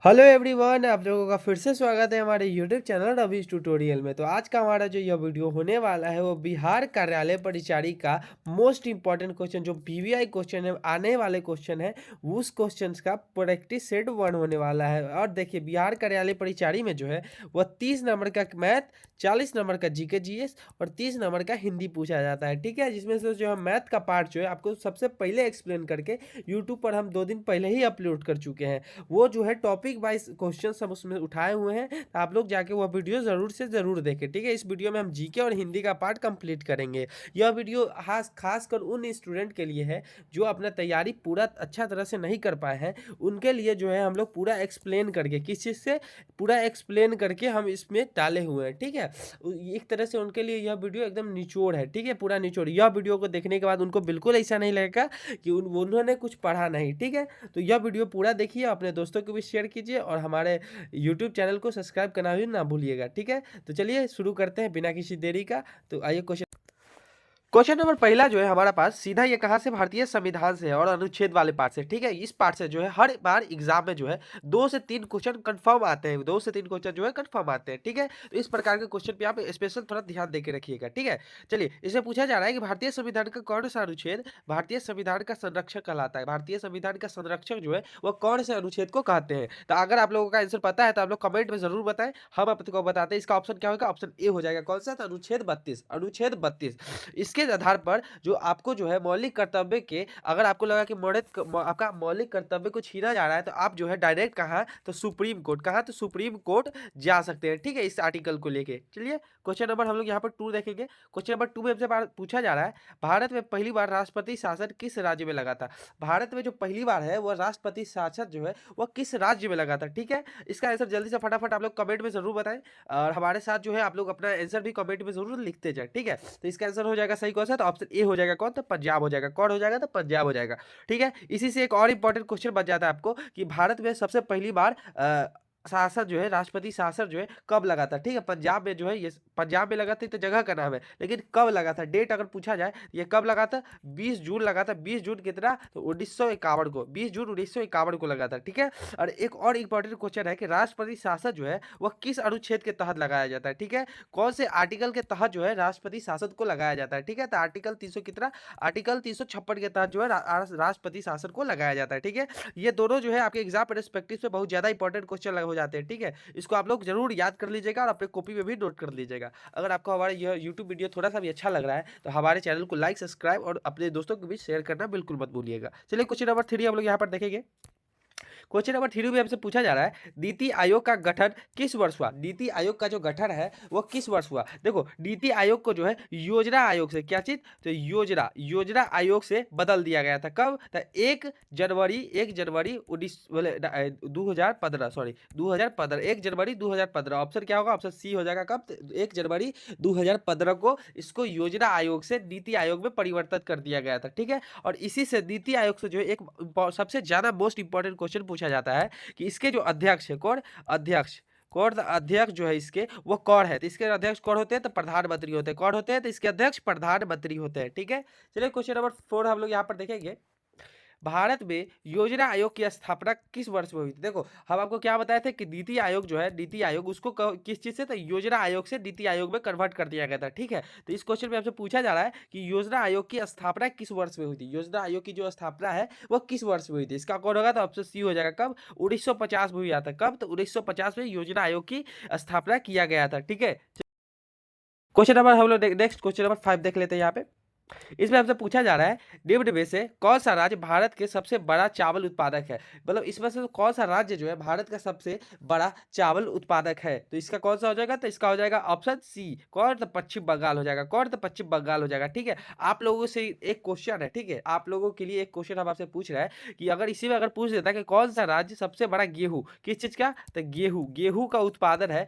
Hello everyone, आप लोगों का फिर से स्वागत है हमारे यूट्यूब चैनल रवीज ट्यूटोरियल में। तो आज का हमारा जो यह वीडियो होने वाला है वो बिहार कार्यालय परिचारी का मोस्ट इंपॉर्टेंट क्वेश्चन जो पीवीआई क्वेश्चन है, आने वाले क्वेश्चन है, उस क्वेश्चन का प्रैक्टिस सेट 1 होने वाला है। और देखिए, बिहार कार्यालय परिचारी में जो है वह 30 नंबर का मैथ, 40 नंबर का जीके जीएस और 30 नंबर का हिंदी पूछा जाता है। ठीक है, जिसमें से जो है मैथ का पार्ट जो है आपको सबसे पहले एक्सप्लेन करके यूट्यूब पर हम 2 दिन पहले ही अपलोड कर चुके हैं। वो जो है टॉपिक वाइज क्वेश्चन सब उसमें उठाए हुए हैं, तो आप लोग जाके वह वीडियो ज़रूर से ज़रूर देखें। ठीक है, इस वीडियो में हम जीके और हिंदी का पार्ट कंप्लीट करेंगे। यह वीडियो खासकर उन स्टूडेंट के लिए है जो अपना तैयारी पूरा अच्छा तरह से नहीं कर पाए हैं। उनके लिए जो है हम लोग पूरा एक्सप्लेन करके, किस चीज़ से पूरा एक्सप्लेन करके हम इसमें डाले हुए हैं। ठीक है, एक तरह से उनके लिए यह वीडियो एकदम निचोड़ है। ठीक है, पूरा निचोड़। यह वीडियो को देखने के बाद उनको बिल्कुल ऐसा नहीं लगेगा कि उन्होंने कुछ पढ़ा नहीं। ठीक है, तो यह वीडियो पूरा देखिए, अपने दोस्तों को भी शेयर कीजिए और हमारे यूट्यूब चैनल को सब्सक्राइब करना भी ना भूलिएगा। ठीक है, तो चलिए शुरू करते हैं बिना किसी देरी का। तो आइए क्वेश्चन नंबर पहला जो है हमारा पास सीधा ये कहाँ से, भारतीय संविधान से है और अनुच्छेद वाले पार्ट से। ठीक है, इस पार्ट से जो है हर बार एग्जाम में जो है 2 से 3 क्वेश्चन कंफर्म आते हैं, 2 से 3 क्वेश्चन जो है कंफर्म आते हैं। ठीक है, तो इस प्रकार के क्वेश्चन पे आप स्पेशल थोड़ा ध्यान देके रखिएगा। ठीक है, चलिए इसमें पूछा जा रहा है कि भारतीय संविधान का कौन सा अनुच्छेद भारतीय संविधान का संरक्षक कहलाता है। भारतीय संविधान का संरक्षक जो है वह कौन से अनुच्छेद को कहते हैं। तो अगर आप लोगों का आंसर पता है तो आप लोग कमेंट में जरूर बताएं, हम आपको बताते हैं। इसका ऑप्शन क्या होगा, ऑप्शन ए हो जाएगा। कौन सा, तो अनुच्छेद 32। अनुच्छेद 32 इसके आधार पर जो आपको जो है मौलिक कर्तव्य के, अगर आपको लगा कि आपका मौलिक कर्तव्य को छीना जा रहा है तो आप जो है डायरेक्ट कहाँ, तो सुप्रीम कोर्ट, कहाँ, तो सुप्रीम कोर्ट जा सकते हैं। ठीक है, इस आर्टिकल को लेके। चलिए क्वेश्चन नंबर हम लोग यहाँ पर 2 देखेंगे। क्वेश्चन नंबर 2 में हमसे पूछा जा रहा है, भारत में पहली बार राष्ट्रपति शासन किस राज्य में लगा था। भारत में जो पहली बार है वह राष्ट्रपति शासन जो है वह किस राज्य में लगा था। ठीक है, इसका आंसर जल्दी से फटाफट आप लोग कमेंट में जरूर बताएं और हमारे साथ जो है आप लोग अपना आंसर भी कमेंट में जरूर लिखते जाए। ठीक है, तो इसका आंसर हो जाएगा सही कौन सा, तो ऑप्शन ए हो जाएगा। कौन, तो पंजाब हो जाएगा। कौन हो जाएगा, तो पंजाब हो जाएगा। ठीक है, इसी से एक और इंपॉर्टेंट क्वेश्चन बच जाता है आपको कि भारत में सबसे पहली बार शासन जो है, राष्ट्रपति शासन जो है कब लगा था। ठीक है, पंजाब में जो है, ये पंजाब में लगा था तो जगह का नाम है, लेकिन कब लगा था, डेट अगर पूछा जाए ये कब लगा था, 20 जून लगा था। 20 जून कितना, तो 1951 को, 20 जून 1951 को लगा था। ठीक है, और एक और इंपॉर्टेंट क्वेश्चन है कि राष्ट्रपति शासन जो है वह किस अनुच्छेद के तहत लगाया जाता है। ठीक है, कौन से आर्टिकल के तहत जो है राष्ट्रपति शासन को लगाया जाता है। ठीक है, तो आर्टिकल 300 कितना, आर्टिकल 356 के तहत जो है राष्ट्रपति शासन को लगाया जाता है। ठीक है, ये दोनों जो है आपके एग्जाम परस्पेक्टिव से बहुत ज्यादा इंपॉर्टेंट क्वेश्चन हो जाते हैं। ठीक है, इसको आप लोग जरूर याद कर लीजिएगा और अपने कॉपी में भी नोट कर लीजिएगा। अगर आपको हमारा यह यूट्यूब वीडियो थोड़ा सा भी अच्छा लग रहा है तो हमारे चैनल को लाइक, सब्सक्राइब और अपने दोस्तों को भी शेयर करना बिल्कुल मत भूलिएगा। चलिए क्वेश्चन नंबर 3 हम लोग यहाँ पर देखेंगे। क्वेश्चन नंबर 3 में हमसे पूछा जा रहा है, नीति आयोग का गठन किस वर्ष हुआ। नीति आयोग का जो गठन है वो किस वर्ष हुआ। देखो, नीति आयोग को जो है योजना आयोग से, क्या चीज, तो योजना आयोग से बदल दिया गया था। कब, तो 1 जनवरी 2015, सॉरी 2015, 1 जनवरी 2015। ऑप्शन क्या होगा, ऑप्शन सी हो जाएगा। कब, 1 जनवरी 2015 को इसको योजना आयोग से नीति आयोग में परिवर्तित कर दिया गया था। ठीक है, और इसी से नीति आयोग से जो है एक सबसे ज्यादा मोस्ट इंपॉर्टेंट क्वेश्चन पूछा जाता है कि इसके जो अध्यक्ष है, कौन, अध्यक्ष, कौन अध्यक्ष जो है इसके, वो कौन है। तो इसके अध्यक्ष कौन होते हैं, तो प्रधानमंत्री होते हैं। कौन होते हैं, तो इसके अध्यक्ष प्रधानमंत्री होते हैं। ठीक है, चलिए क्वेश्चन नंबर 4 हम लोग यहाँ पर देखेंगे। भारत में योजना आयोग की स्थापना किस वर्ष में हुई थी। देखो, हम आपको क्या बताए थे कि नीति आयोग जो है, नीति आयोग उसको किस चीज से, तो योजना आयोग से नीति आयोग में कन्वर्ट कर दिया गया था। ठीक है, तो इस क्वेश्चन में आपसे पूछा जा रहा है कि योजना आयोग की स्थापना किस वर्ष में हुई थी। योजना आयोग की जो स्थापना है वो किस वर्ष में हुई थी। इसका कौन होगा, तो ऑप्शन सी हो जाएगा। कब, 1950 में हुआ था। कब, तो 1950 में योजना आयोग की स्थापना किया गया था। ठीक है, क्वेश्चन नंबर हम लोग नेक्स्ट क्वेश्चन नंबर 5 देख लेते हैं यहाँ पे। इसमें हमसे पूछा जा रहा है, निम्न में से कौन सा राज्य भारत के सबसे बड़ा चावल उत्पादक है। मतलब इसमें से कौन सा राज्य जो है भारत का सबसे बड़ा चावल उत्पादक है। तो इसका कौन सा हो जाएगा, तो इसका हो जाएगा ऑप्शन सी। कौन, तो पश्चिम बंगाल हो जाएगा। कौन, तो पश्चिम बंगाल हो जाएगा। ठीक है, आप लोगों से एक क्वेश्चन है। ठीक है, आप लोगों के लिए एक क्वेश्चन हम आपसे पूछ रहे हैं कि अगर इसी में अगर पूछ देता कि कौन सा राज्य सबसे बड़ा गेहूं, किस चीज का, तो गेहूं का उत्पादन है,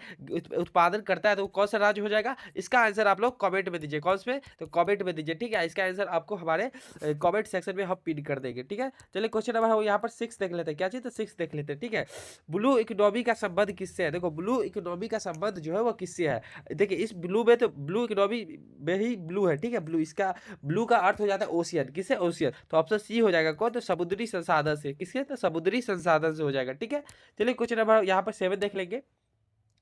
उत्पादन करता है, तो कौन सा राज्य हो जाएगा। इसका आंसर आप लोग कमेंट में दीजिए। कौन से, तो कमेंट में दीजिए। ठीक ठीक है, इसका आंसर आपको हमारे कमेंट सेक्शन में हम पिन कर देंगे, ठीक है। चलिए क्वेश्चन नंबर हम यहाँ पर 6 देख लेते हैं, क्या चीज़, तो 6 देख लेते हैं, ठीक है। ब्लू इकोनॉमी का संबंध किससे है? देखो ब्लू इकोनॉमी का संबंध जो है वो किससे है? देखिए इस ब्लू में, तो ब्लू इकोनॉमी में ही ब्लू है, ठीक है। ब्लू, इसका ब्लू का अर्थ हो जाता है ओशियन, किससे, ओशियन। तो ऑप्शन सी हो जाएगा कौन, तो समुद्री संसाधन से, किससे, तो समुद्री संसाधन से हो जाएगा, ठीक है। चलिए क्वेश्चन नंबर यहाँ पर 7 देख लेंगे।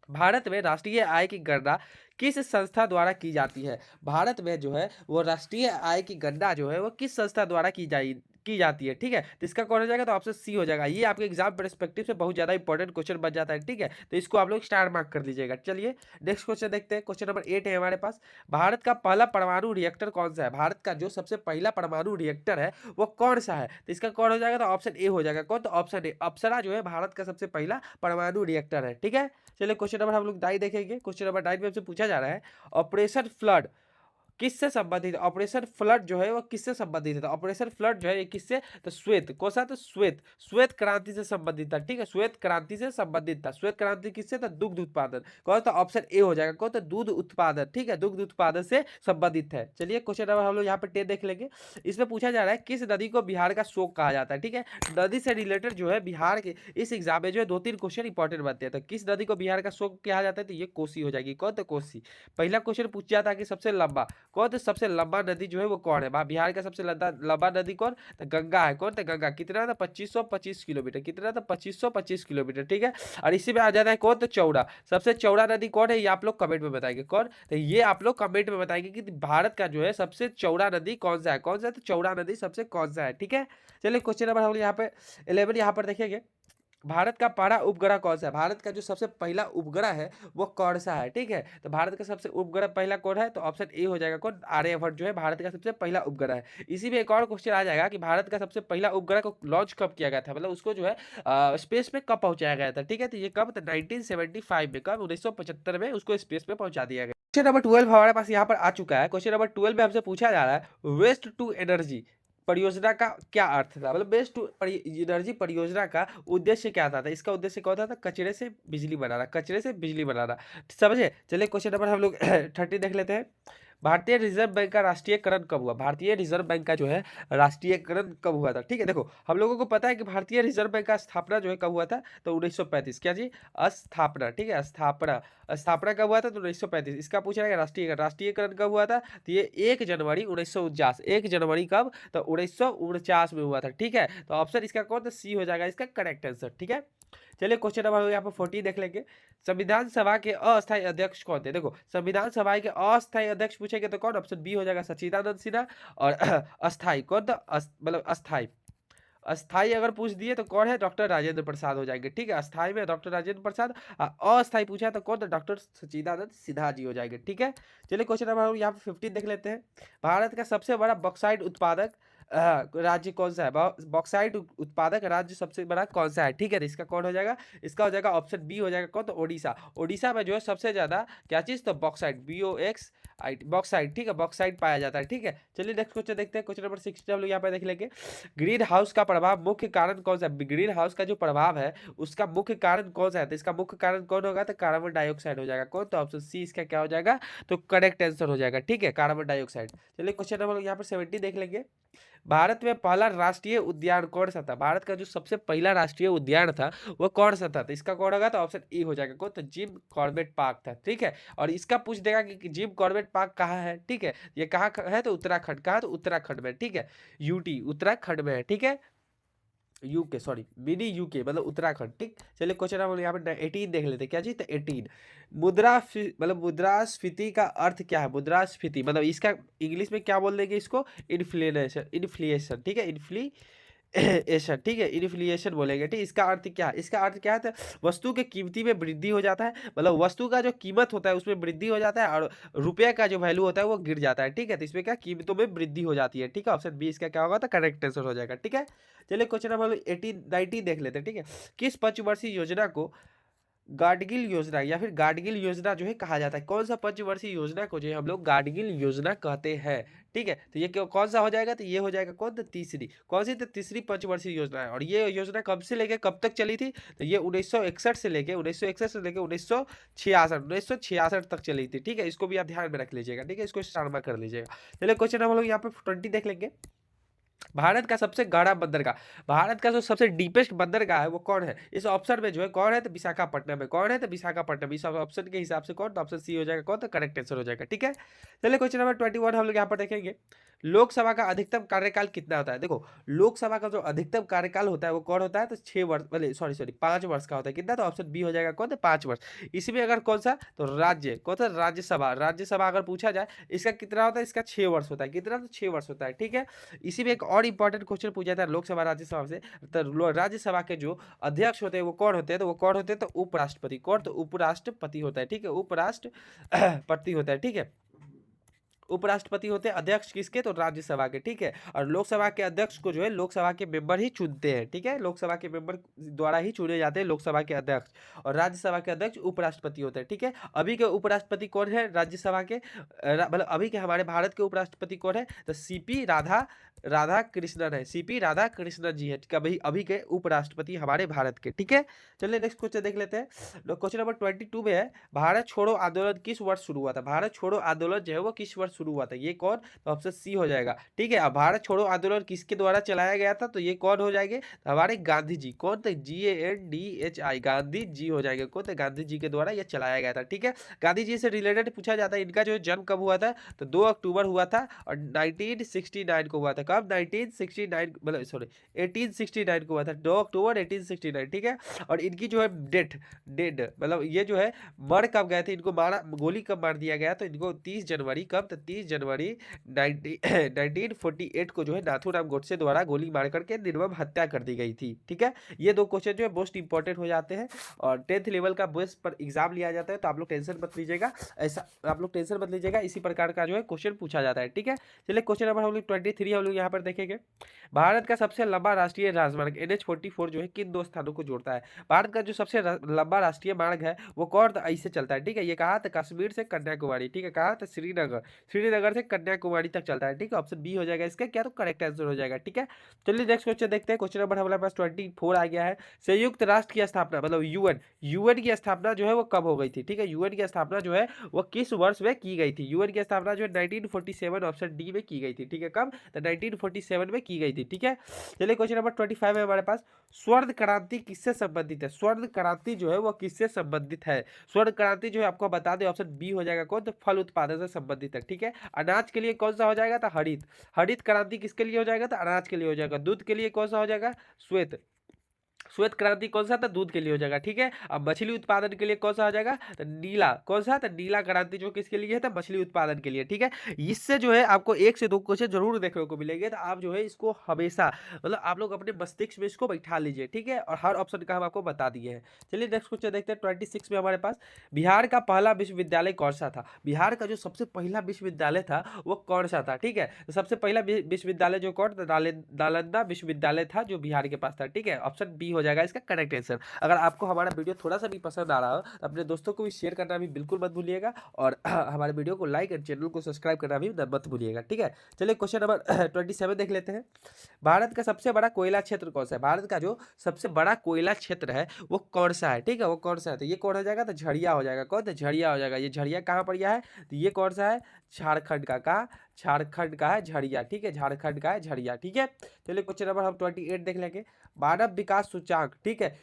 भारत में राष्ट्रीय आय की गणना किस संस्था द्वारा की जाती है? भारत में जो है वो राष्ट्रीय आय की गणना जो है वो किस संस्था द्वारा की जाती है, ठीक है। तो इसका कौन हो जाएगा, तो ऑप्शन सी हो जाएगा। ये आपके एग्जाम परस्पेक्टिव से बहुत ज्यादा इंपॉर्टेंट क्वेश्चन बन जाता है, ठीक है। तो इसको आप लोग स्टार मार्क कर लीजिएगा। चलिए नेक्स्ट क्वेश्चन देखते हैं, क्वेश्चन नंबर 8 है हमारे पास। भारत का पहला परमाणु रिएक्टर कौन सा है? भारत का जो सबसे पहला परमाणु रिएक्टर है वो कौन सा है? तो इसका कौन हो जाएगा, तो ऑप्शन ए हो जाएगा। कौन, तो ऑप्शन ए, अप्सरा जो है भारत का सबसे पहला परमाणु रिएक्टर है, ठीक है। चलिए क्वेश्चन नंबर हम लोग 9 देखेंगे। क्वेश्चन नंबर 9 में हमसे पूछा जा रहा है, ऑपरेशन फ्लड किससे संबंधित है? ऑपरेशन फ्लड जो है वो किससे संबंधित है? तो ऑपरेशन फ्लड जो है ये किससे, तो श्वेत, कौन सा, तो श्वेत, श्वेत क्रांति से संबंधित था, ठीक है। श्वेत क्रांति से संबंधित था। श्वेत क्रांति किससे, तो दुग्ध उत्पादन, कौन, तो ऑप्शन ए हो जाएगा। कौन, तो दूध उत्पादन, ठीक है, दुग्ध उत्पादन से संबंधित है। चलिए क्वेश्चन नंबर हम लोग यहाँ पे 10 देख लेंगे। इसमें पूछा जा रहा है किस नदी को बिहार का शोक कहा जाता है, ठीक है। नदी से रिलेटेड जो है बिहार के इस एग्जाम में जो है 2-3 क्वेश्चन इंपॉर्टेंट बनते हैं। तो किस नदी को बिहार का शोक कहा जाता है, तो ये कोसी हो जाएगी। कौन, तो कोसी। पहला क्वेश्चन पूछ जाता है कि सबसे लंबा कौन, तो सबसे लंबा नदी जो है वो कौन है? बिहार का सबसे लंबा नदी कौन, तो गंगा है। कौन, तो गंगा। कितना था, 2525 किलोमीटर। कितना था, 2525 किलोमीटर, ठीक है। और इसी में आ जाता है कौन, तो चौड़ा। सबसे चौड़ा नदी कौन है, ये आप लोग कमेंट में बताएंगे। कौन, तो ये आप लोग कमेंट में बताएंगे कि भारत का जो है सबसे चौड़ा नदी कौन सा है। कौन सा है, तो चौड़ा नदी सबसे कौन सा है, ठीक है। चलिए क्वेश्चन नंबर हम यहाँ पे 11 यहाँ पर देखेंगे। भारत का पहला उपग्रह कौन सा है? भारत का जो सबसे पहला उपग्रह है वो कौन सा है, ठीक है। तो भारत का सबसे उपग्रह पहला कौन है, तो ऑप्शन ए हो जाएगा। कौन, आर्यभट्ट जो है भारत का सबसे पहला उपग्रह है। इसी में एक और क्वेश्चन आ जाएगा कि भारत का सबसे पहला उपग्रह को लॉन्च कब किया गया था, मतलब उसको जो है स्पेस में कब पहुंचाया गया था, ठीक है। तो ये कब, तो 1975 में, कब, 1975 में उसको स्पेस में पहुंचा दिया गया। क्वेश्चन नंबर 12 हमारे पास यहाँ पर आ चुका है। क्वेश्चन नंबर 12 में हमसे पूछा जा रहा है, वेस्ट टू एनर्जी परियोजना का क्या अर्थ था, मतलब बेस्ट टू एनर्जी परियोजना का उद्देश्य क्या था? इसका उद्देश्य क्या होता था, कचरे से बिजली बनाना, कचरे से बिजली बनाना, समझे। चलिए क्वेश्चन नंबर हम लोग 30 देख लेते हैं। भारतीय रिजर्व बैंक का राष्ट्रीयकरण कब हुआ? भारतीय रिजर्व बैंक का जो है राष्ट्रीयकरण कब हुआ था, ठीक है। देखो हम लोगों को पता है कि भारतीय रिजर्व बैंक का स्थापना जो है कब हुआ था, तो 1935, क्या जी, स्थापना, ठीक है, स्थापना, स्थापना कब हुआ था, तो 1935। इसका पूछ रहा है राष्ट्रीयकरण, राष्ट्रीयकरण कब हुआ था, तो ये 1 जनवरी 1949, 1 जनवरी कब, तो 1949 में हुआ था, ठीक है। तो ऑप्शन इसका कौन, तो सी हो जाएगा इसका करेक्ट आंसर, ठीक है। चलिए क्वेश्चन नंबर यहाँ पर 14 देख लेंगे। संविधान सभा के अस्थायी अध्यक्ष कौन थे? देखो संविधान सभा के अस्थायी अध्यक्ष पूछेंगे तो कौन, ऑप्शन बी हो जाएगा सच्चिदानंद सिन्हा। और अस्थायी कौन, तो मतलब अस्थायी, अस्थाई अगर पूछ दिए तो कौन है, डॉक्टर राजेंद्र प्रसाद हो जाएंगे, ठीक है। अस्थाई में डॉक्टर राजेंद्र प्रसाद, अस्थाई पूछा तो कौन, तो डॉक्टर सच्चिदानंद सिन्हा जी हो जाएंगे, ठीक है। चलिए क्वेश्चन नंबर यहाँ पे 15 देख लेते हैं। भारत का सबसे बड़ा बॉक्साइट उत्पादक राज्य कौन सा है? बॉक्साइट उत्पादक राज्य सबसे बड़ा कौन सा है, ठीक है। तो इसका कौन हो जाएगा, इसका हो जाएगा ऑप्शन बी हो जाएगा। कौन, तो ओडिशा। ओडिशा में जो है सबसे ज्यादा क्या चीज, तो बॉक्साइट, BOX बॉक्साइट, ठीक है, बॉक्साइट पाया जाता है, ठीक है। चलिए नेक्स्ट क्वेश्चन देखते हैं। क्वेश्चन नंबर 16 हम लोग यहाँ पे देख लेंगे। ग्रीन हाउस का प्रभाव मुख्य कारण कौन सा है? ग्रीन हाउस का जो प्रभाव है उसका मुख्य कारण कौन सा है? तो इसका मुख्य कारण कौन होगा, तो कार्बन डाइऑक्साइड हो जाएगा। कौन, तो ऑप्शन सी इसका क्या हो जाएगा, तो करेक्ट आंसर हो जाएगा, ठीक है, कार्बन डाइऑक्साइड। चलिए क्वेश्चन नंबर यहाँ पर 70 देख लेंगे। भारत में पहला राष्ट्रीय उद्यान कौन सा था? भारत का जो सबसे पहला राष्ट्रीय उद्यान था वो कौन सा था? तो इसका कौन होगा, तो ऑप्शन ए हो जाएगा। कौन, तो जिम कॉर्बेट पार्क था, ठीक है। और इसका पूछ देगा कि जिम कॉर्बेट पार्क कहाँ है, ठीक है। ये कहाँ है, तो उत्तराखंड। कहाँ, तो उत्तराखंड में, ठीक है, यूटी उत्तराखंड में है, ठीक है। यूके, सॉरी, मिनी यूके मतलब उत्तराखंड, ठीक। चलिए क्वेश्चन हम यहाँ पे 18 देख लेते हैं, क्या जी, तो 18 मतलब मुद्रास्फीति का अर्थ क्या है? मुद्रास्फीति मतलब इसका इंग्लिश में क्या बोल देंगे इसको, इन्फ्लेशन, इन्फ्लेशन, ठीक है, इन्फ्लेशन, ठीक है, इन्फ्लेशन बोलेंगे, ठीक। इसका अर्थ क्या है, इसका अर्थ क्या है, तो वस्तु के कीमती में वृद्धि हो जाता है, मतलब वस्तु का जो कीमत होता है उसमें वृद्धि हो जाता है और रुपये का जो वैल्यू होता है वो गिर जाता है, ठीक है। तो इसमें क्या कीमतों में वृद्धि हो जाती है, ठीक है। ऑप्शन बी इसका क्या होगा, तो करेक्ट आंसर हो जाएगा, ठीक है। चलिए क्वेश्चन नंबर 18 19 देख लेते हैं, ठीक है। किस पंचवर्षीय योजना को गाडगिल योजना या फिर गाडगिल योजना जो है कहा जाता है। कौन सा पंचवर्षीय योजना को जो है हम लोग गाडगिल योजना कहते हैं। ठीक है, तो ये कौन सा हो जाएगा, तो ये हो जाएगा कौन, तो तीसरी। कौन सी, तो तीसरी पंचवर्षीय योजना है। और ये योजना कब से लेके कब तक चली थी, तो ये 1961 से लेके 1966 तक चली थी। ठीक है, इसको भी आप ध्यान में रख लीजिएगा। ठीक है, इसको स्टार मार्क कर लीजिएगा। चलिए क्वेश्चन हम लोग यहाँ पे 20 देख लेंगे। भारत का सबसे बड़ा बंदरगाह, भारत का जो सबसे डीपेस्ट बंदरगाह है वो कौन है। इस ऑप्शन में जो है कौन है, तो विशाखापट्टनम है। कौन है, तो विशाखापट्टनम। इस ऑप्शन के हिसाब से कौन, तो ऑप्शन सी हो जाएगा कौन, तो करेक्ट आंसर हो जाएगा। ठीक है, चलिए क्वेश्चन नंबर 21 हम लोग यहाँ पर देखेंगे। लोकसभा का अधिकतम कार्यकाल कितना होता है। देखो, लोकसभा का जो अधिकतम कार्यकाल होता है वो कौन होता है, तो 6 वर्ष, सॉरी 5 वर्ष का होता है। कितना, तो ऑप्शन बी हो जाएगा कौन, तो 5 वर्ष। इसमें अगर कौन सा, तो राज्य कौन सा, राज्यसभा। राज्यसभा अगर पूछा जाए इसका कितना होता है, इसका 6 वर्ष होता है। कितना, तो 6 वर्ष होता है। ठीक है, इसी में एक और इंपॉर्टेंट क्वेश्चन पूछा था लोकसभा राज्यसभा से, तो राज्यसभा के जो अध्यक्ष होते हैं वो कौन होते हैं, तो वो कौन होते हैं, तो उपराष्ट्रपति। कौन, तो उपराष्ट्रपति होता है। ठीक है, उपराष्ट्रपति होता है। ठीक है, उपराष्ट्रपति होते हैं अध्यक्ष किसके, तो राज्यसभा के। ठीक है, और लोकसभा के अध्यक्ष को जो है लोकसभा के मेंबर ही चुनते हैं। ठीक है, लोकसभा के मेंबर द्वारा ही चुने जाते हैं लोकसभा के अध्यक्ष, और राज्यसभा के अध्यक्ष उपराष्ट्रपति होते हैं। ठीक है, अभी के उपराष्ट्रपति कौन है राज्यसभा के, मतलब अभी के हमारे भारत के उपराष्ट्रपति कौन है, तो सीपी राधा कृष्णन है। सीपी राधा कृष्णन जी है कभी अभी के उपराष्ट्रपति हमारे भारत के। ठीक है, चलिए नेक्स्ट क्वेश्चन देख लेते हैं। क्वेश्चन नंबर 22 में है, भारत छोड़ो आंदोलन किस वर्ष शुरू हुआ था। भारत छोड़ो आंदोलन जो है वो किस वर्ष शुरू हुआ था, ये कौन, तो ऑप्शन सी हो जाएगा। ठीक है, अब भारत छोड़ो आंदोलन किसके द्वारा चलाया गया था, तो ये कौन हो जाएंगे, तो हमारे गांधी जी। कौन, तो GANDHI, गांधी जी हो जाएंगे। कौन, तो गांधी जी के द्वारा यह चलाया गया था। ठीक है, गांधी जी से रिलेटेड पूछा जाता है इनका जो जन्म कब हुआ था, तो 2 अक्टूबर हुआ था, और 1969 को हुआ था। कब, 1969, मतलब सॉरी 1869 को हुआ था, 2 अक्टूबर 1869। ठीक है, और इनकी जो है डेड मतलब ये जो है मर कब गए थे, इनको मारा, गोली कब मार दिया गया, तो इनको 30 जनवरी, कब, तो 30 जनवरी 1948 को जो है नाथूराम गोडसे द्वारा गोली मार करके निर्मम हत्या कर दी गई थी। ठीक है, ये 2 क्वेश्चन जो है मोस्ट इंपॉर्टेंट हो जाते हैं, और 10th लेवल का बेस पर एग्जाम लिया जाता है, तो आप लोग टेंशन मत लीजिएगा। ऐसा आप लोग टेंशन मत लीजिएगा, इसी प्रकार का जो है क्वेश्चन पूछा जाता है। ठीक है, चलिए क्वेश्चन नंबर हम लोग 23 हम लोग यहाँ पर देखेंगे। भारत का सबसे लंबा राष्ट्रीय राजमार्ग NH-44 जो है किन 2 स्थानों को जोड़ता है। भारत का जो सबसे लंबा राष्ट्रीय मार्ग है वो कौन, तो ऐसे चलता है। ठीक है, ये कहा था कश्मीर से कन्याकुमारी। ठीक है, कहा था श्रीनगर से कन्याकुमारी तक चलता है। ठीक है, ऑप्शन बी हो जाएगा इसका क्या, तो करेक्ट आंसर हो जाएगा। ठीक है, चलिए नेक्स्ट क्वेश्चन देखते हैं। क्वेश्चन नंबर हमारे पास 24 आ गया है। संयुक्त राष्ट्र की स्थापना, मतलब यूएन की स्थापना जो है वो कब हो गई थी। ठीक है, यूएन की स्थापना जो है वो किस वर्ष में की गई थी। यूएन की स्थापना जो है 1947, ऑप्शन डी में की गई थी। ठीक है, कब, तो 1947 में की गई थी। ठीक है, चलिए क्वेश्चन नंबर 25 है हमारे पास। स्वर्ण क्रांति किससे संबंधित है। स्वर्ण क्रांति जो है वो किससे संबंधित है। स्वर्ण क्रांति जो है आपको बता दें, ऑप्शन बी हो जाएगा कौन, तो फल उत्पादन से संबंधित है। ठीक है, अनाज के लिए कौन सा हो जाएगा, तो हरित क्रांति किसके लिए हो जाएगा, तो अनाज के लिए हो जाएगा। दूध के लिए कौन सा हो जाएगा, श्वेत क्रांति कौन सा, था दूध के लिए हो जाएगा। ठीक है, अब मछली उत्पादन के लिए कौन सा हो जाएगा, तो नीला, कौन सा, तो नीला क्रांति जो किसके लिए है, तो मछली उत्पादन के लिए। ठीक है, इससे जो है आपको 1 से 2 क्वेश्चन जरूर देखने को मिलेंगे, तो आप जो है इसको हमेशा, मतलब आप लोग अपने मस्तिष्क में इसको बैठा लीजिए। ठीक है, और हर ऑप्शन का हम आपको बता दिए हैं। चलिए नेक्स्ट क्वेश्चन देखते हैं 26 में हमारे पास। बिहार का पहला विश्वविद्यालय कौन सा था। बिहार का जो सबसे पहला विश्वविद्यालय था वो कौन सा था। ठीक है, तो सबसे पहला विश्वविद्यालय जो कौन, नालंदा विश्वविद्यालय था जो बिहार के पास था। ठीक है, ऑप्शन बी हो जाएगा इसका करेक्ट आंसर। अगर आपको हमारा वीडियो थोड़ा सा भी पसंद आ रहा हो तो अपने दोस्तों को भी शेयर करना भी बिल्कुल मत भूलिएगा, और हमारे वीडियो को लाइक और चैनल को सब्सक्राइब करना भी मत भूलिएगा। ठीक है, चलिए क्वेश्चन नंबर 27 देख लेते हैं। भारत का सबसे बड़ा कोयला क्षेत्र कौन सा है। भारत का जो सबसे बड़ा कोयला क्षेत्र है वो कौन सा है। ठीक है, वो कौन सा है, तो ये कौन हो जाएगा, तो झरिया हो जाएगा। कौन, तो झरिया हो जाएगा। ये झरिया कहाँ पर है, तो ये कौन सा है, झारखंड का झारखंड का है झरिया। ठीक है, झारखंड का है झरिया। ठीक है, चलिए क्वेश्चन नंबर हम 28 देख लेंगे। मानव विकास सूचांक, ठीक है,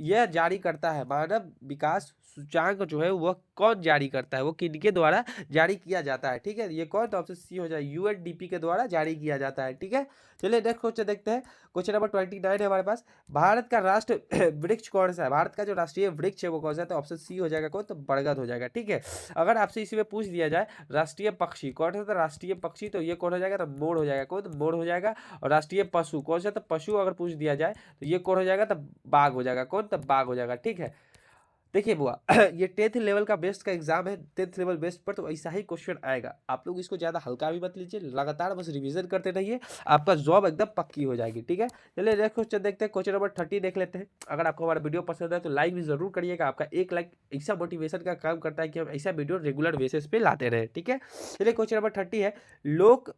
यह जारी करता है। मानव विकास सूचांक जो है वह कौन जारी करता है, वो किनके द्वारा जारी किया जाता है। ठीक है, ये कौन, तो ऑप्शन सी हो जाए, UNDP के द्वारा जारी किया जाता है। ठीक है, चलिए नेक्स्ट क्वेश्चन देखते हैं। क्वेश्चन नंबर 29 है हमारे पास। भारत का राष्ट्र वृक्ष कौन सा है। भारत का जो राष्ट्रीय वृक्ष है वो कौन सा है, तो ऑप्शन सी हो जाएगा कौन, तो बरगद हो जाएगा। ठीक है, अगर आपसे इसी में पूछ दिया जाए राष्ट्रीय पक्षी कौन सा, तो राष्ट्रीय पक्षी तो ये कौन हो जाएगा, तो मोर हो जाएगा। कौन, तो मोर हो जाएगा। और राष्ट्रीय पशु कौन सा, तो पशु अगर पूछ दिया जाए तो ये कौन हो जाएगा, तो बाघ हो जाएगा। कौन, तो बाघ हो जाएगा। ठीक है, देखिए बुआ ये 10th लेवल का बेस्ट का एग्जाम है, 10th लेवल बेस्ट पर तो ऐसा ही क्वेश्चन आएगा। आप लोग इसको ज़्यादा हल्का भी मत लीजिए, लगातार बस रिवीजन करते रहिए, आपका जॉब एकदम पक्की हो जाएगी, ठीक है। चलिए नेक्स्ट क्वेश्चन देखते हैं, क्वेश्चन नंबर 30 देख लेते हैं। अगर आपको हमारा वीडियो पसंद है तो लाइक भी जरूर करिएगा, आपका एक लाइक ऐसा मोटिवेशन का काम करता है कि हम ऐसा वीडियो रेगुलर बेसिस पे लाते रहे, ठीक है। चलिए क्वेश्चन नंबर 30 है, लोक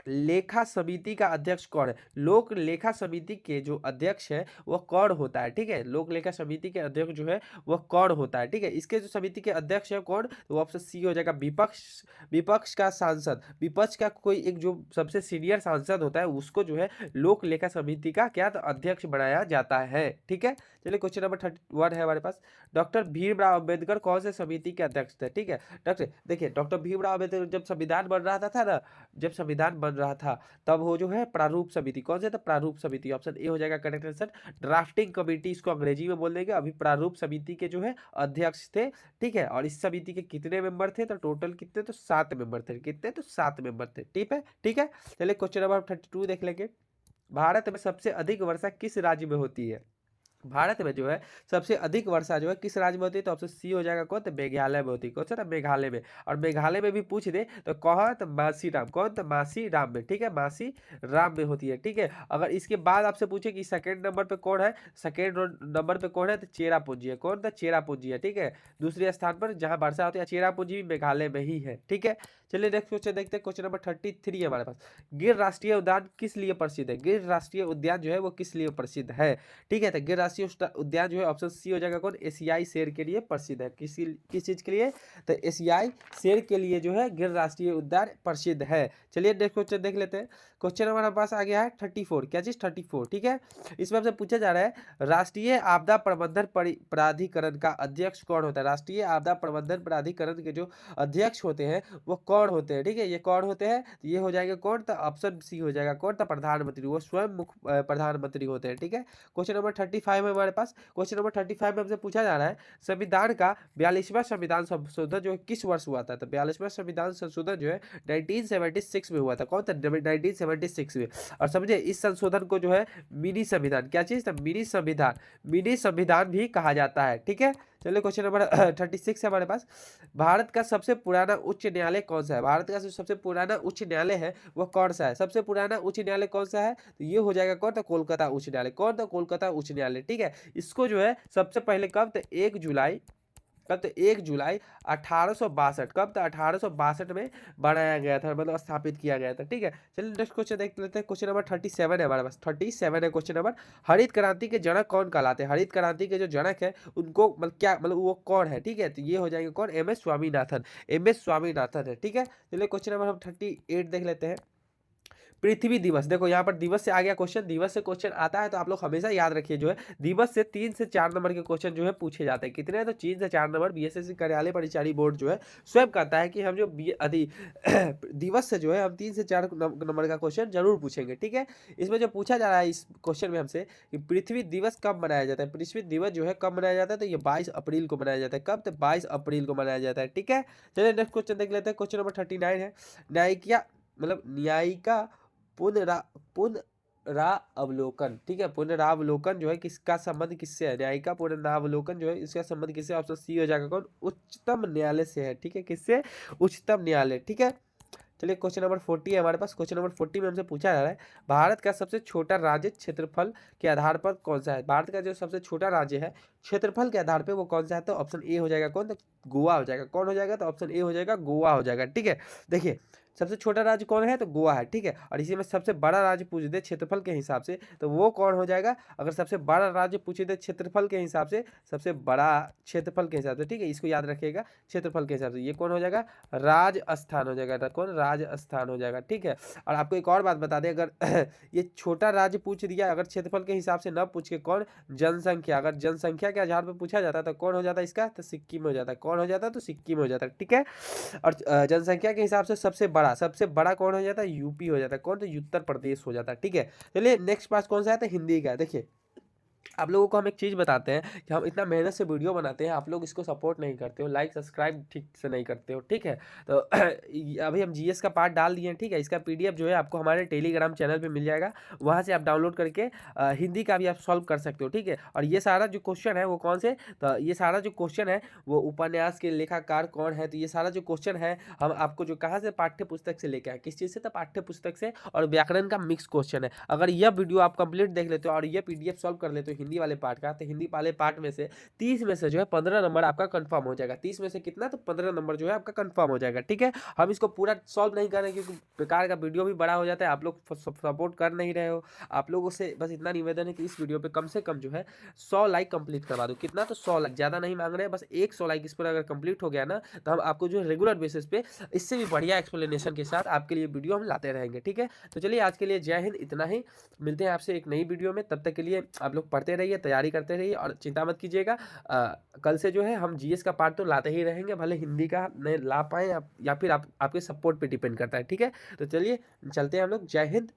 लेखा समिति का अध्यक्ष कौन है? लोक लेखा समिति के जो अध्यक्ष है वह कौन होता है, ठीक है। लोक लेखा समिति के अध्यक्ष जो है वह कौन होता है, ठीक है। इसके जो समिति के अध्यक्ष है कौन, तो वो ऑप्शन सी हो जाएगा, विपक्ष। विपक्ष का सांसद, विपक्ष का कोई एक जो सबसे सीनियर सांसद होता है उसको जो है लोक लेखा समिति का क्या तो अध्यक्ष बनाया जाता है, ठीक है। चलिए क्वेश्चन नंबर 31 है हमारे पास, डॉक्टर भीमराव अम्बेडकर कौन से समिति के अध्यक्ष थे, ठीक है। डॉक्टर देखिए, डॉक्टर भीमराव अम्बेडकर जब संविधान बन रहा था ना, जब संविधान बन रहा था तब वो जो है प्रारूप समिति, कौन सा था, प्रारूप समिति, ऑप्शन ए हो जाएगा करेक्ट आंसर। ड्राफ्टिंग कमेटी इसको अंग्रेजी में बोल देंगे, अभी प्रारूप समिति के जो है अध्यक्ष थे, ठीक है। और इस समिति के कितने मेंबर थे, तो टोटल कितने, तो 7 मेंबर थे, कितने, तो 7 मेंबर थे, ठीक है, ठीक है। चलिए क्वेश्चन नंबर 32 देख लेंगे, भारत में सबसे अधिक वर्षा किस राज्य में होती है? भारत में जो है सबसे अधिक वर्षा जो है किस राज्य में होती है, तो ऑप्शन सी हो जाएगा कौन, तो मेघालय में होती है, कौन सा ना, मेघालय में। और मेघालय में भी पूछ दे तो कहाँ, तो मासीराम, कौन, तो मासीराम में, ठीक है, मासी राम में होती है, ठीक है। अगर इसके बाद आपसे पूछे कि सेकंड नंबर पे कौन है, सेकंड नंबर पे कौन है, तो चेरापूंजी है, कौन, तो चेरापूंजी है, ठीक है। दूसरे स्थान पर जहाँ वर्षा होती है चेरापूंजी भी मेघालय में ही है, ठीक है। चलिए नेक्स्ट क्वेश्चन देखते हैं, क्वेश्चन नंबर 33 है हमारे पास, गिर राष्ट्रीय उद्यान किस लिए प्रसिद्ध है? गिर राष्ट्रीय उद्यान जो है वो किस लिए प्रसिद्ध है, ठीक है। तो गिर राष्ट्रीय उद्यान जो है ऑप्शन सी हो जाएगा कौन, एशियाई शेर के लिए प्रसिद्ध है, किस चीज के लिए, तो एशियाई शेर के लिए जो है गिर राष्ट्रीय उद्यान प्रसिद्ध है। चलिए नेक्स्ट क्वेश्चन देख लेते हैं, क्वेश्चन हमारे पास आ गया है 34, क्या चीज 34, ठीक है। इसमें हमसे पूछा जा रहा है राष्ट्रीय आपदा प्रबंधन प्राधिकरण का अध्यक्ष कौन होता है? राष्ट्रीय आपदा प्रबंधन प्राधिकरण के जो अध्यक्ष होते हैं वो कौन होते हैं, ठीक है। ये कौन होते हैं, तो ये हो जाएगा कौन, तो ऑप्शन सी हो जाएगा कौन, तो प्रधानमंत्री, वो स्वयं मुख्य प्रधानमंत्री होते हैं, ठीक है। क्वेश्चन नंबर 35 है हमारे पास, क्वेश्चन नंबर 35 में हमसे पूछा जा रहा है संविधान का 42वां संविधान संशोधन जो है किस वर्ष हुआ था? तो 42वां संविधान संशोधन जो है 1976 में हुआ था, कौन था, 1976 में। और समझे इस संशोधन को जो है मिनी संविधान, क्या चीज, मिनी संविधान, मिनी संविधान भी कहा जाता है, ठीक है। चलिए क्वेश्चन नंबर 36 है हमारे पास, भारत का सबसे पुराना उच्च न्यायालय कौन सा है? भारत का जो सबसे पुराना उच्च न्यायालय है वो कौन सा है? सबसे पुराना उच्च न्यायालय कौन सा है, तो ये हो जाएगा कौन, तो कोलकाता उच्च न्यायालय, कौन, तो कोलकाता उच्च न्यायालय, ठीक है। इसको जो है सबसे पहले कब, तो 1 जुलाई, कब, तो 1 जुलाई 1862, कब, तो 1862 में बनाया गया था, मतलब स्थापित किया गया था, ठीक है। चलिए नेक्स्ट क्वेश्चन देख लेते हैं, क्वेश्चन नंबर 37 है हमारे पास, 37 है क्वेश्चन नंबर, हरित क्रांति के जनक कौन कहलाते हैं? हरित क्रांति के जो जनक है उनको मतलब क्या, मतलब वो कौन है, ठीक है। तो ये हो जाएगा कौन, MS स्वामीनाथन, MS स्वामीनाथन है, ठीक है। चलिए क्वेश्चन नंबर हम 38 देख लेते हैं, पृथ्वी दिवस, देखो यहाँ पर दिवस से आ गया क्वेश्चन, दिवस से क्वेश्चन आता है तो आप लोग हमेशा याद रखिए जो है दिवस से 3 से 4 नंबर के क्वेश्चन जो है पूछे जाते हैं, कितने हैं, तो 3 से 4 नंबर। बीएसएससी कार्यालय परिचारी बोर्ड जो है स्वयं कहता है कि हम जो दिवस से जो है हम 3 से 4 नंबर का क्वेश्चन जरूर पूछेंगे, ठीक है। इसमें जो पूछा जा रहा है इस क्वेश्चन में हमसे कि पृथ्वी दिवस कब मनाया जाता है? पृथ्वी दिवस जो है कब मनाया जाता है, तो ये 22 अप्रैल को मनाया जाता है, कब, तो 22 अप्रैल को मनाया जाता है, ठीक है। चलिए नेक्स्ट क्वेश्चन देख लेते हैं, क्वेश्चन नंबर 39 है, न्यायिका मतलब न्यायिका पुनरा पुनरावलोकन, ठीक है। पुनरावलोकन जो है किसका संबंध किससे है? न्यायिका पुनरावलोकन जो है इसका संबंध किससे? ऑप्शन सी हो जाएगा कौन, उच्चतम न्यायालय से है, ठीक है। किससे? उच्चतम न्यायालय, ठीक है। चलिए क्वेश्चन नंबर 40 है हमारे पास, क्वेश्चन नंबर 40 में हमसे पूछा जा रहा है भारत का सबसे छोटा राज्य क्षेत्रफल के आधार पर कौन सा है? भारत का जो सबसे छोटा राज्य है क्षेत्रफल के आधार पर वो कौन सा है? तो ऑप्शन ए हो जाएगा कौन, तो गोवा हो जाएगा, कौन हो जाएगा, तो ऑप्शन ए हो जाएगा गोवा हो जाएगा, ठीक है। देखिए सबसे छोटा राज्य कौन है, तो गोवा है, ठीक है। और इसी में सबसे बड़ा राज्य पूछ दे क्षेत्रफल के हिसाब से तो वो कौन हो जाएगा? अगर सबसे बड़ा राज्य पूछ दे क्षेत्रफल के हिसाब से, सबसे बड़ा क्षेत्रफल के हिसाब से, ठीक है, इसको याद रखिएगा, क्षेत्रफल के हिसाब से ये कौन हो जाएगा? राजस्थान हो जाएगा, कौन? राजस्थान हो जाएगा, ठीक है। और आपको एक और बात बता दें, अगर ये छोटा राज्य पूछ दिया, अगर क्षेत्रफल के हिसाब से न पूछ के कौन, जनसंख्या, अगर जनसंख्या के आधार पर पूछा जाता तो कौन हो जाता इसका? तो सिक्किम हो जाता, कौन हो जाता? तो सिक्किम हो जाता, ठीक है। और जनसंख्या के हिसाब से सबसे बड़ा कौन हो जाता है? यूपी हो जाता है, कौन? तो उत्तर प्रदेश हो जाता है, ठीक है। चलिए नेक्स्ट पास कौन सा है, तो हिंदी का। देखिए आप लोगों को हम एक चीज़ बताते हैं कि हम इतना मेहनत से वीडियो बनाते हैं, आप लोग इसको सपोर्ट नहीं करते हो, लाइक सब्सक्राइब ठीक से नहीं करते हो, ठीक है? तो अभी हम जीएस का पार्ट डाल दिए हैं, ठीक है? इसका पीडीएफ जो है आपको हमारे टेलीग्राम चैनल पे मिल जाएगा, वहाँ से आप डाउनलोड करके हिंदी का भी आप सॉल्व कर सकते हो, ठीक है? और ये सारा जो क्वेश्चन है वो कौन से, तो ये सारा जो क्वेश्चन है वो उपन्यास के लेखाकार कौन है, तो ये सारा जो क्वेश्चन है हम आपको जो कहाँ से, पाठ्य पुस्तक से लेके आए। किस चीज़ से, तो पाठ्य पुस्तक से, और व्याकरण का मिक्स क्वेश्चन है। अगर यह वीडियो आप कंप्लीट देख लेते हो और ये पीडीएफ सॉल्व कर लेते हो हिंदी वाले पार्ट का, तो हिंदी वाले पार्ट में से 30 में से जो है 15 नंबर आपका कंफर्म हो जाएगा। 30 में से कितना, तो 15 नंबर जो है आपका कंफर्म हो जाएगा, ठीक है? हम इसको पूरा सॉल्व नहीं कर रहे हैं क्योंकि बेकार का वीडियो भी बड़ा हो जाता है, आप लोग सपोर्ट कर नहीं रहे हो। आप लोगों से बस इतना निवेदन है कि इस वीडियो पे कम से कम जो है 100 लाइक कंप्लीट करवा दो। कितना, तो 100 लाइक, ज़्यादा नहीं मांग रहे हैं, बस 100 लाइक इस पर अगर कंप्लीट हो गया ना, तो हम आपको जो है रेगुलर बेसिस पे इससे भी बढ़िया एक्सप्लेनेशन के साथ आपके लिए वीडियो हम लाते रहेंगे, ठीक है? तो चलिए आज के लिए जय हिंद, इतना ही। मिलते हैं आपसे एक नई वीडियो में, तब तक के लिए आप लोग पढ़ते रहिए, तैयारी करते रहिए और चिंता मत कीजिएगा। कल से जो है हम जीएस का पार्ट तो लाते ही रहेंगे, भले हिंदी का नहीं ला पाएँ या फिर आप आपके सपोर्ट पे डिपेंड करता है, ठीक है? तो चलिए चलते हैं हम लोग, जय हिंद।